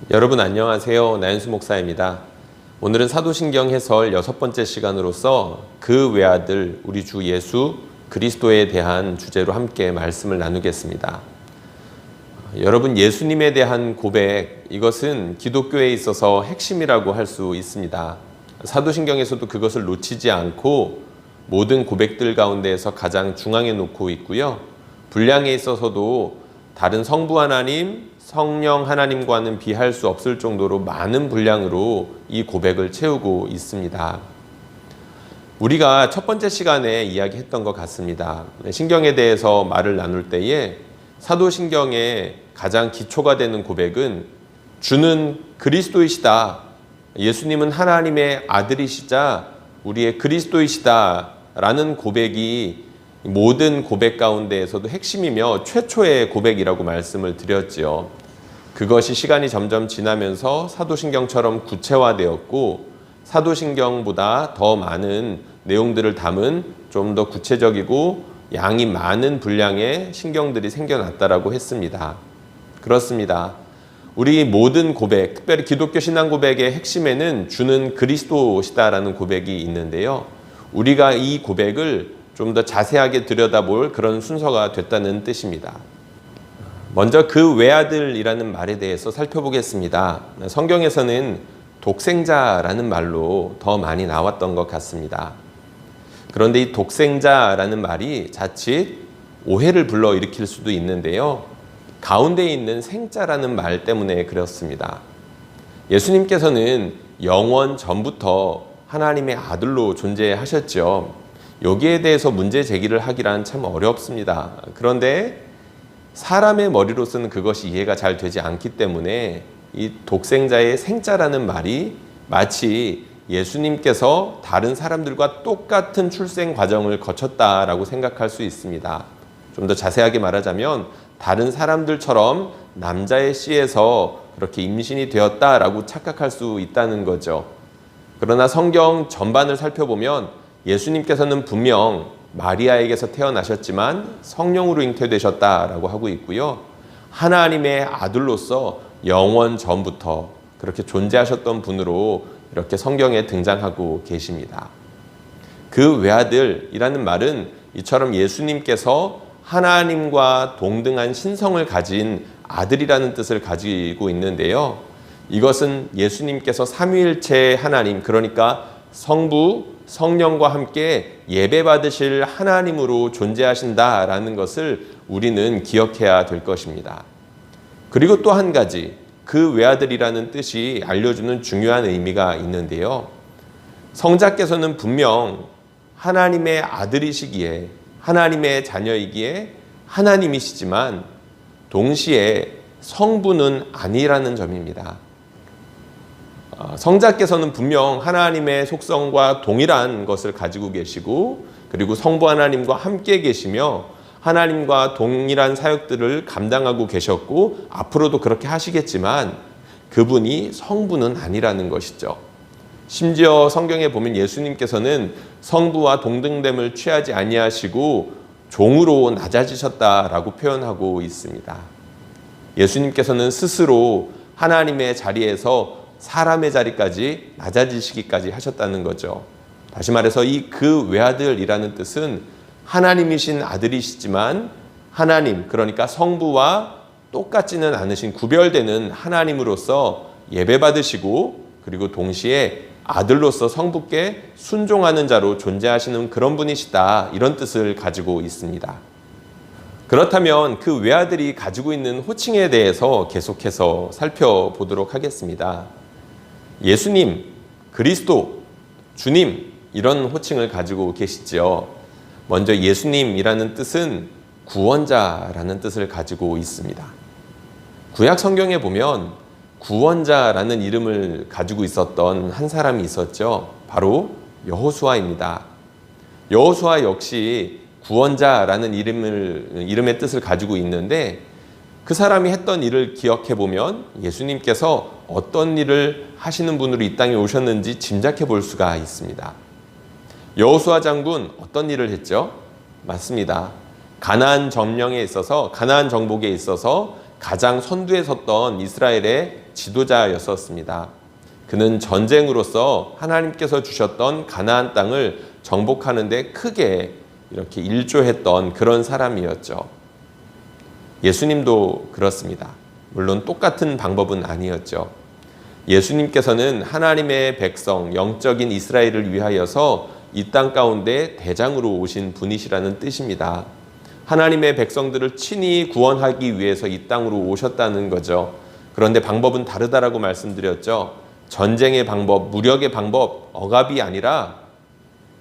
여러분 안녕하세요. 나윤수 목사입니다. 오늘은 사도신경 해설 6번째 시간으로서 그 외아들 우리 주 예수 그리스도에 대한 주제로 함께 말씀을 나누겠습니다. 여러분, 예수님에 대한 고백, 이것은 기독교에 있어서 핵심이라고 할 수 있습니다. 사도신경에서도 그것을 놓치지 않고 모든 고백들 가운데에서 가장 중앙에 놓고 있고요. 분량에 있어서도 다른 성부 하나님, 성령 하나님과는 비할 수 없을 정도로 많은 분량으로 이 고백을 채우고 있습니다. 우리가 첫 번째 시간에 이야기했던 것 같습니다. 신경에 대해서 말을 나눌 때에 사도신경의 가장 기초가 되는 고백은 주는 그리스도이시다. 예수님은 하나님의 아들이시자 우리의 그리스도이시다 라는 고백이 모든 고백 가운데에서도 핵심이며 최초의 고백이라고 말씀을 드렸지요. 그것이 시간이 점점 지나면서 사도신경처럼 구체화되었고 사도신경보다 더 많은 내용들을 담은 좀 더 구체적이고 양이 많은 분량의 신경들이 생겨났다라고 했습니다. 그렇습니다. 우리 모든 고백, 특별히 기독교 신앙 고백의 핵심에는 주는 그리스도시다라는 고백이 있는데요. 우리가 이 고백을 좀 더 자세하게 들여다볼 그런 순서가 됐다는 뜻입니다. 먼저 그 외아들이라는 말에 대해서 살펴보겠습니다. 성경에서는 독생자라는 말로 더 많이 나왔던 것 같습니다. 그런데 이 독생자라는 말이 자칫 오해를 불러일으킬 수도 있는데요. 가운데 있는 생자라는 말 때문에 그렇습니다. 예수님께서는 영원 전부터 하나님의 아들로 존재하셨죠. 여기에 대해서 문제 제기를 하기란 참 어렵습니다. 그런데 사람의 머리로서는 그것이 이해가 잘 되지 않기 때문에 이 독생자의 생자라는 말이 마치 예수님께서 다른 사람들과 똑같은 출생 과정을 거쳤다라고 생각할 수 있습니다. 좀 더 자세하게 말하자면 다른 사람들처럼 남자의 씨에서 그렇게 임신이 되었다라고 착각할 수 있다는 거죠. 그러나 성경 전반을 살펴보면 예수님께서는 분명 마리아에게서 태어나셨지만 성령으로 잉태되셨다라고 하고 있고요. 하나님의 아들로서 영원 전부터 그렇게 존재하셨던 분으로 이렇게 성경에 등장하고 계십니다. 그 외아들이라는 말은 이처럼 예수님께서 하나님과 동등한 신성을 가진 아들이라는 뜻을 가지고 있는데요. 이것은 예수님께서 삼위일체 하나님, 그러니까 성부, 성령과 함께 예배받으실 하나님으로 존재하신다라는 것을 우리는 기억해야 될 것입니다. 그리고 또 한 가지, 그 외아들이라는 뜻이 알려주는 중요한 의미가 있는데요. 성자께서는 분명 하나님의 아들이시기에, 하나님의 자녀이기에 하나님이시지만 동시에 성부는 아니라는 점입니다. 성자께서는 분명 하나님의 속성과 동일한 것을 가지고 계시고 그리고 성부 하나님과 함께 계시며 하나님과 동일한 사역들을 감당하고 계셨고 앞으로도 그렇게 하시겠지만 그분이 성부는 아니라는 것이죠. 심지어 성경에 보면 예수님께서는 성부와 동등됨을 취하지 아니하시고 종으로 낮아지셨다라고 표현하고 있습니다. 예수님께서는 스스로 하나님의 자리에서 사람의 자리까지 낮아지시기까지 하셨다는 거죠. 다시 말해서 이 그 외아들이라는 뜻은 하나님이신 아들이시지만 하나님, 그러니까 성부와 똑같지는 않으신 구별되는 하나님으로서 예배받으시고 그리고 동시에 아들로서 성부께 순종하는 자로 존재하시는 그런 분이시다, 이런 뜻을 가지고 있습니다. 그렇다면 그 외아들이 가지고 있는 호칭에 대해서 계속해서 살펴보도록 하겠습니다. 예수님, 그리스도, 주님, 이런 호칭을 가지고 계시죠. 먼저 예수님이라는 뜻은 구원자라는 뜻을 가지고 있습니다. 구약 성경에 보면 구원자라는 이름을 가지고 있었던 한 사람이 있었죠. 바로 여호수아입니다. 여호수아 역시 구원자라는 이름의 뜻을 가지고 있는데 그 사람이 했던 일을 기억해 보면 예수님께서 어떤 일을 하시는 분으로 이 땅에 오셨는지 짐작해 볼 수가 있습니다. 여호수아 장군 어떤 일을 했죠? 맞습니다. 가나안 점령에 있어서, 가나안 정복에 있어서 가장 선두에 섰던 이스라엘의 지도자였었습니다. 그는 전쟁으로서 하나님께서 주셨던 가나안 땅을 정복하는 데 크게 이렇게 일조했던 그런 사람이었죠. 예수님도 그렇습니다. 물론 똑같은 방법은 아니었죠. 예수님께서는 하나님의 백성, 영적인 이스라엘을 위하여서 이 땅 가운데 대장으로 오신 분이시라는 뜻입니다. 하나님의 백성들을 친히 구원하기 위해서 이 땅으로 오셨다는 거죠. 그런데 방법은 다르다라고 말씀드렸죠. 전쟁의 방법, 무력의 방법, 억압이 아니라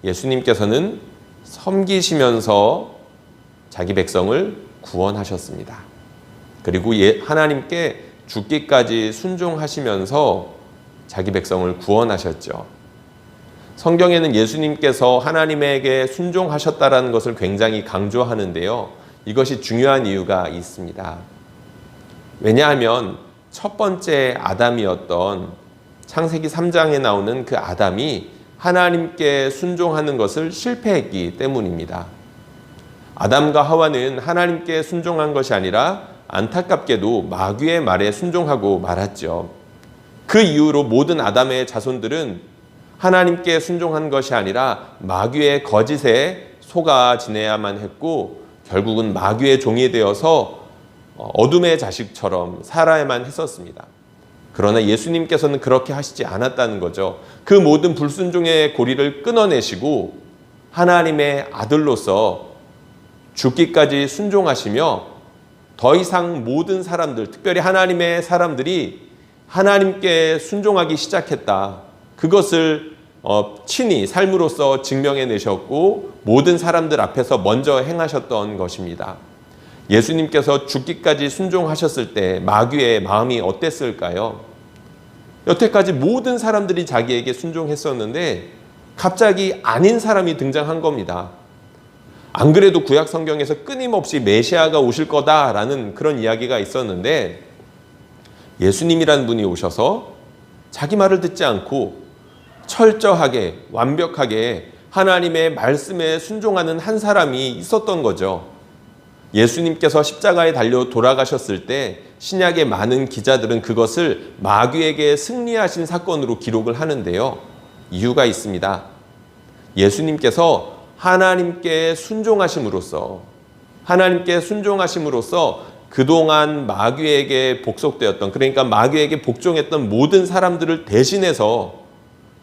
예수님께서는 섬기시면서 자기 백성을 구원하셨습니다. 그리고 하나님께 죽기까지 순종하시면서 자기 백성을 구원하셨죠. 성경에는 예수님께서 하나님에게 순종하셨다라는 것을 굉장히 강조하는데요. 이것이 중요한 이유가 있습니다. 왜냐하면 첫 번째 아담이었던 창세기 3장에 나오는 그 아담이 하나님께 순종하는 것을 실패했기 때문입니다. 아담과 하와는 하나님께 순종한 것이 아니라 안타깝게도 마귀의 말에 순종하고 말았죠. 그 이후로 모든 아담의 자손들은 하나님께 순종한 것이 아니라 마귀의 거짓에 속아 지내야만 했고 결국은 마귀의 종이 되어서 어둠의 자식처럼 살아야만 했었습니다. 그러나 예수님께서는 그렇게 하시지 않았다는 거죠. 그 모든 불순종의 고리를 끊어내시고 하나님의 아들로서 죽기까지 순종하시며 더 이상 모든 사람들, 특별히 하나님의 사람들이 하나님께 순종하기 시작했다. 그것을 친히 삶으로서 증명해내셨고 모든 사람들 앞에서 먼저 행하셨던 것입니다. 예수님께서 죽기까지 순종하셨을 때 마귀의 마음이 어땠을까요? 여태까지 모든 사람들이 자기에게 순종했었는데 갑자기 아닌 사람이 등장한 겁니다. 안 그래도 구약 성경에서 끊임없이 메시아가 오실 거다라는 그런 이야기가 있었는데 예수님이란 분이 오셔서 자기 말을 듣지 않고 철저하게 완벽하게 하나님의 말씀에 순종하는 한 사람이 있었던 거죠. 예수님께서 십자가에 달려 돌아가셨을 때 신약의 많은 기자들은 그것을 마귀에게 승리하신 사건으로 기록을 하는데요. 이유가 있습니다. 예수님께서 하나님께 순종하심으로써 그동안 마귀에게 복속되었던, 그러니까 마귀에게 복종했던 모든 사람들을 대신해서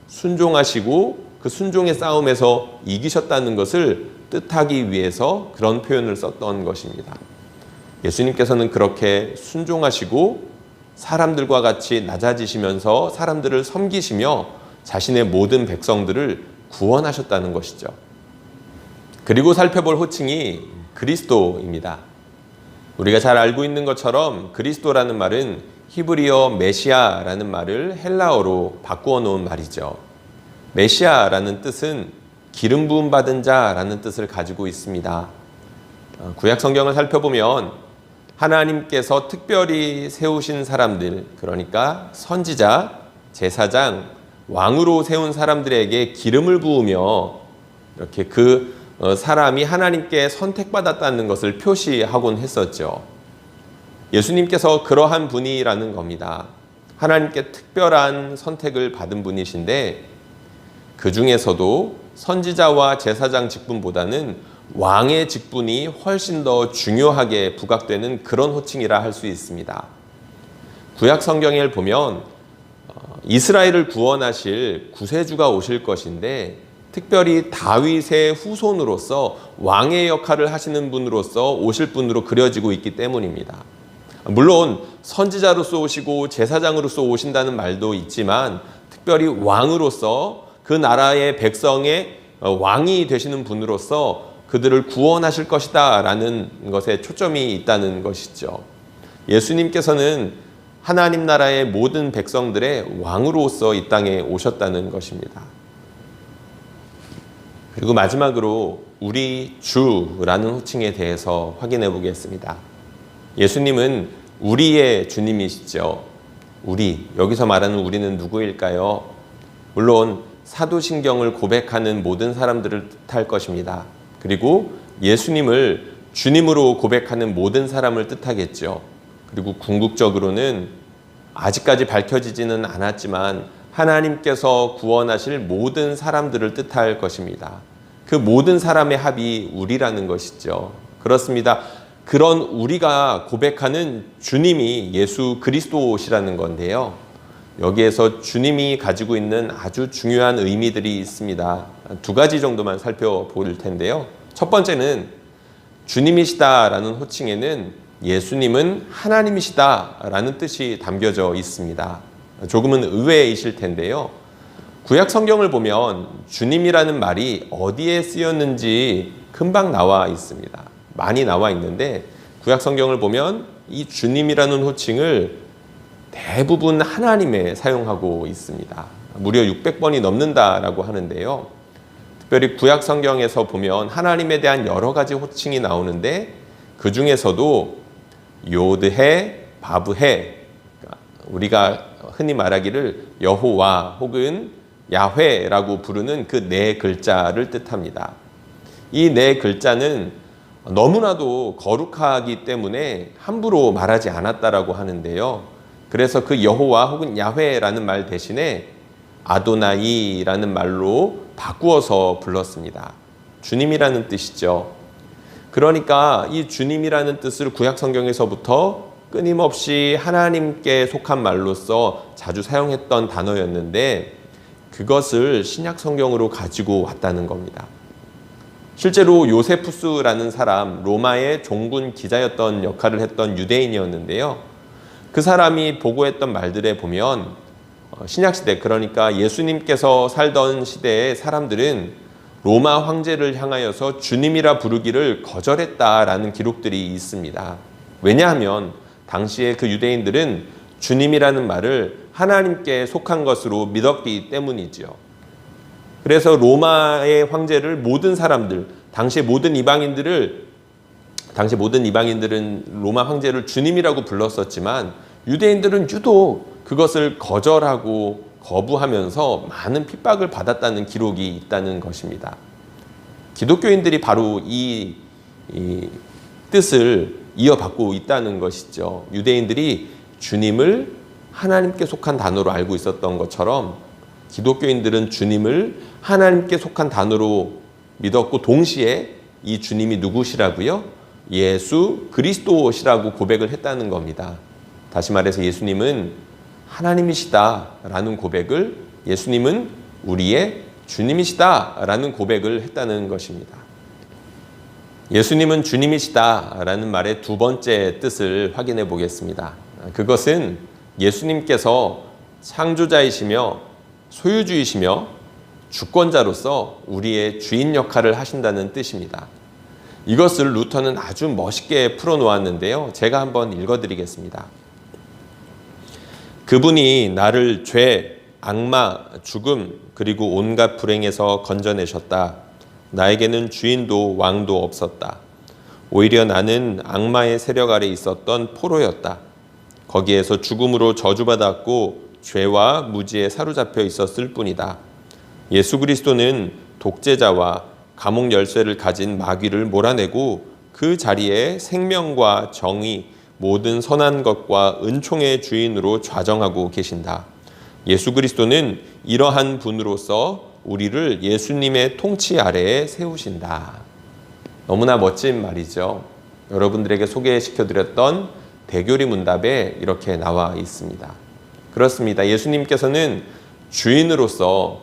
순종하시고 그 순종의 싸움에서 이기셨다는 것을 뜻하기 위해서 그런 표현을 썼던 것입니다. 예수님께서는 그렇게 순종하시고 사람들과 같이 낮아지시면서 사람들을 섬기시며 자신의 모든 백성들을 구원하셨다는 것이죠. 그리고 살펴볼 호칭이 그리스도입니다. 우리가 잘 알고 있는 것처럼 그리스도라는 말은 히브리어 메시아라는 말을 헬라어로 바꾸어 놓은 말이죠. 메시아라는 뜻은 기름 부음 받은 자라는 뜻을 가지고 있습니다. 구약 성경을 살펴보면 하나님께서 특별히 세우신 사람들, 그러니까 선지자, 제사장, 왕으로 세운 사람들에게 기름을 부으며 이렇게 그 사람이 하나님께 선택받았다는 것을 표시하곤 했었죠. 예수님께서 그러한 분이라는 겁니다. 하나님께 특별한 선택을 받은 분이신데 그 중에서도 선지자와 제사장 직분보다는 왕의 직분이 훨씬 더 중요하게 부각되는 그런 호칭이라 할 수 있습니다. 구약 성경을 보면 이스라엘을 구원하실 구세주가 오실 것인데 특별히 다윗의 후손으로서 왕의 역할을 하시는 분으로서 오실 분으로 그려지고 있기 때문입니다. 물론 선지자로서 오시고 제사장으로서 오신다는 말도 있지만 특별히 왕으로서 그 나라의 백성의 왕이 되시는 분으로서 그들을 구원하실 것이다 라는 것에 초점이 있다는 것이죠. 예수님께서는 하나님 나라의 모든 백성들의 왕으로서 이 땅에 오셨다는 것입니다. 그리고 마지막으로 우리 주라는 호칭에 대해서 확인해 보겠습니다. 예수님은 우리의 주님이시죠. 우리, 여기서 말하는 우리는 누구일까요? 물론 사도신경을 고백하는 모든 사람들을 뜻할 것입니다. 그리고 예수님을 주님으로 고백하는 모든 사람을 뜻하겠죠. 그리고 궁극적으로는 아직까지 밝혀지지는 않았지만 하나님께서 구원하실 모든 사람들을 뜻할 것입니다. 그 모든 사람의 합이 우리라는 것이죠. 그렇습니다. 그런 우리가 고백하는 주님이 예수 그리스도시라는 건데요. 여기에서 주님이 가지고 있는 아주 중요한 의미들이 있습니다. 두 가지 정도만 살펴볼 텐데요. 첫 번째는 주님이시다라는 호칭에는 예수님은 하나님이시다라는 뜻이 담겨져 있습니다. 조금은 의외이실 텐데요. 구약 성경을 보면 주님이라는 말이 어디에 쓰였는지 금방 나와 있습니다. 많이 나와 있는데 구약 성경을 보면 이 주님이라는 호칭을 대부분 하나님에 사용하고 있습니다. 무려 600번이 넘는다라고 하는데요. 특별히 구약 성경에서 보면 하나님에 대한 여러 가지 호칭이 나오는데 그 중에서도 요드해, 바브해, 우리가 흔히 말하기를 여호와 혹은 야훼라고 부르는 그 네 글자를 뜻합니다. 이 네 글자는 너무나도 거룩하기 때문에 함부로 말하지 않았다라고 하는데요. 그래서 그 여호와 혹은 야훼라는 말 대신에 아도나이라는 말로 바꾸어서 불렀습니다. 주님이라는 뜻이죠. 그러니까 이 주님이라는 뜻을 구약 성경에서부터 끊임없이 하나님께 속한 말로서 자주 사용했던 단어였는데 그것을 신약 성경으로 가지고 왔다는 겁니다. 실제로 요세푸스라는 사람, 로마의 종군 기자였던 역할을 했던 유대인이었는데요. 그 사람이 보고했던 말들에 보면 신약시대, 그러니까 예수님께서 살던 시대의 사람들은 로마 황제를 향하여서 주님이라 부르기를 거절했다라는 기록들이 있습니다. 왜냐하면 당시에 그 유대인들은 주님이라는 말을 하나님께 속한 것으로 믿었기 때문이지요. 그래서 로마의 황제를 모든 사람들, 당시 모든 이방인들은 로마 황제를 주님이라고 불렀었지만 유대인들은 유독 그것을 거절하고 거부하면서 많은 핍박을 받았다는 기록이 있다는 것입니다. 기독교인들이 바로 이 뜻을 이어받고 있다는 것이죠. 유대인들이 주님을 하나님께 속한 단어로 알고 있었던 것처럼 기독교인들은 주님을 하나님께 속한 단어로 믿었고 동시에 이 주님이 누구시라고요? 예수 그리스도시라고 고백을 했다는 겁니다. 다시 말해서 예수님은 하나님이시다라는 고백을, 예수님은 우리의 주님이시다라는 고백을 했다는 것입니다. 예수님은 주님이시다라는 말의 두 번째 뜻을 확인해 보겠습니다. 그것은 예수님께서 창조자이시며 소유주이시며 주권자로서 우리의 주인 역할을 하신다는 뜻입니다. 이것을 루터는 아주 멋있게 풀어놓았는데요. 제가 한번 읽어드리겠습니다. 그분이 나를 죄, 악마, 죽음, 그리고 온갖 불행에서 건져내셨다. 나에게는 주인도 왕도 없었다. 오히려 나는 악마의 세력 아래 있었던 포로였다. 거기에서 죽음으로 저주받았고 죄와 무지에 사로잡혀 있었을 뿐이다. 예수 그리스도는 독재자와 감옥 열쇠를 가진 마귀를 몰아내고 그 자리에 생명과 정의, 모든 선한 것과 은총의 주인으로 좌정하고 계신다. 예수 그리스도는 이러한 분으로서 우리를 예수님의 통치 아래에 세우신다. 너무나 멋진 말이죠. 여러분들에게 소개시켜드렸던 대교리 문답에 이렇게 나와 있습니다. 그렇습니다. 예수님께서는 주인으로서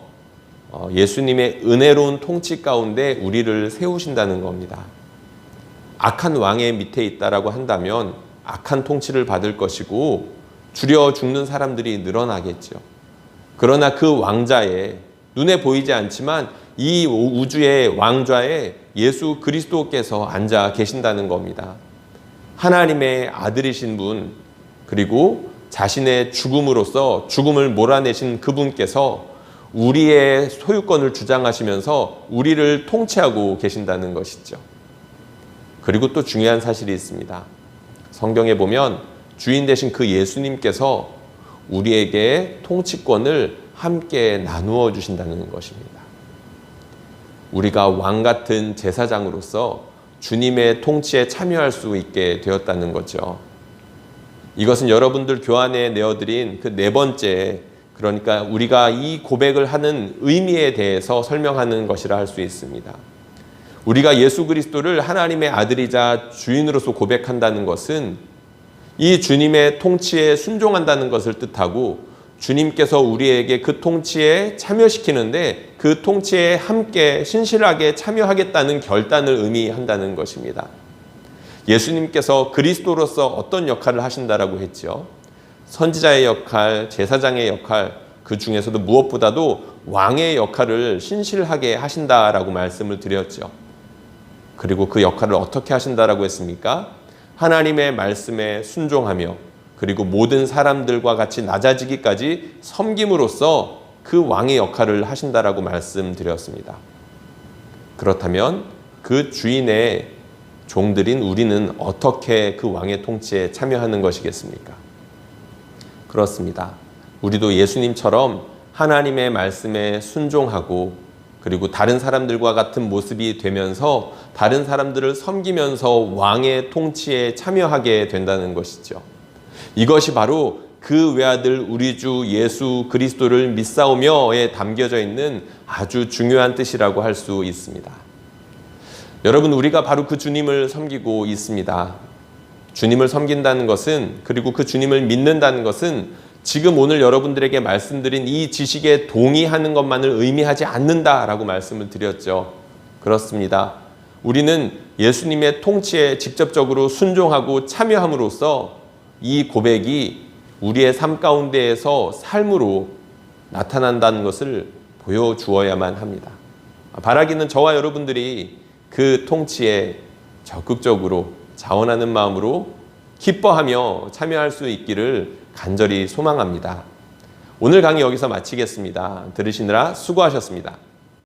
예수님의 은혜로운 통치 가운데 우리를 세우신다는 겁니다. 악한 왕의 밑에 있다라고 한다면 악한 통치를 받을 것이고 줄여 죽는 사람들이 늘어나겠죠. 그러나 그 왕자의, 눈에 보이지 않지만 이 우주의 왕좌에 예수 그리스도께서 앉아 계신다는 겁니다. 하나님의 아들이신 분, 그리고 자신의 죽음으로써 죽음을 몰아내신 그분께서 우리의 소유권을 주장하시면서 우리를 통치하고 계신다는 것이죠. 그리고 또 중요한 사실이 있습니다. 성경에 보면 주인 되신 그 예수님께서 우리에게 통치권을 함께 나누어 주신다는 것입니다. 우리가 왕 같은 제사장으로서 주님의 통치에 참여할 수 있게 되었다는 거죠. 이것은 여러분들 교환에 내어드린 그 네 번째, 그러니까 우리가 이 고백을 하는 의미에 대해서 설명하는 것이라 할 수 있습니다. 우리가 예수 그리스도를 하나님의 아들이자 주인으로서 고백한다는 것은 이 주님의 통치에 순종한다는 것을 뜻하고, 주님께서 우리에게 그 통치에 참여시키는데 그 통치에 함께 신실하게 참여하겠다는 결단을 의미한다는 것입니다. 예수님께서 그리스도로서 어떤 역할을 하신다라고 했죠? 선지자의 역할, 제사장의 역할, 그 중에서도 무엇보다도 왕의 역할을 신실하게 하신다라고 말씀을 드렸죠. 그리고 그 역할을 어떻게 하신다라고 했습니까? 하나님의 말씀에 순종하며, 그리고 모든 사람들과 같이 낮아지기까지 섬김으로써 그 왕의 역할을 하신다라고 말씀드렸습니다. 그렇다면 그 주인의 종들인 우리는 어떻게 그 왕의 통치에 참여하는 것이겠습니까? 그렇습니다. 우리도 예수님처럼 하나님의 말씀에 순종하고, 그리고 다른 사람들과 같은 모습이 되면서 다른 사람들을 섬기면서 왕의 통치에 참여하게 된다는 것이죠. 이것이 바로 그 외아들 우리 주 예수 그리스도를 믿사오며에 담겨져 있는 아주 중요한 뜻이라고 할 수 있습니다. 여러분, 우리가 바로 그 주님을 섬기고 있습니다. 주님을 섬긴다는 것은, 그리고 그 주님을 믿는다는 것은 지금 오늘 여러분들에게 말씀드린 이 지식에 동의하는 것만을 의미하지 않는다라고 말씀을 드렸죠. 그렇습니다. 우리는 예수님의 통치에 직접적으로 순종하고 참여함으로써 이 고백이 우리의 삶 가운데에서 삶으로 나타난다는 것을 보여주어야만 합니다. 바라기는 저와 여러분들이 그 통치에 적극적으로 자원하는 마음으로 기뻐하며 참여할 수 있기를 간절히 소망합니다. 오늘 강의 여기서 마치겠습니다. 들으시느라 수고하셨습니다.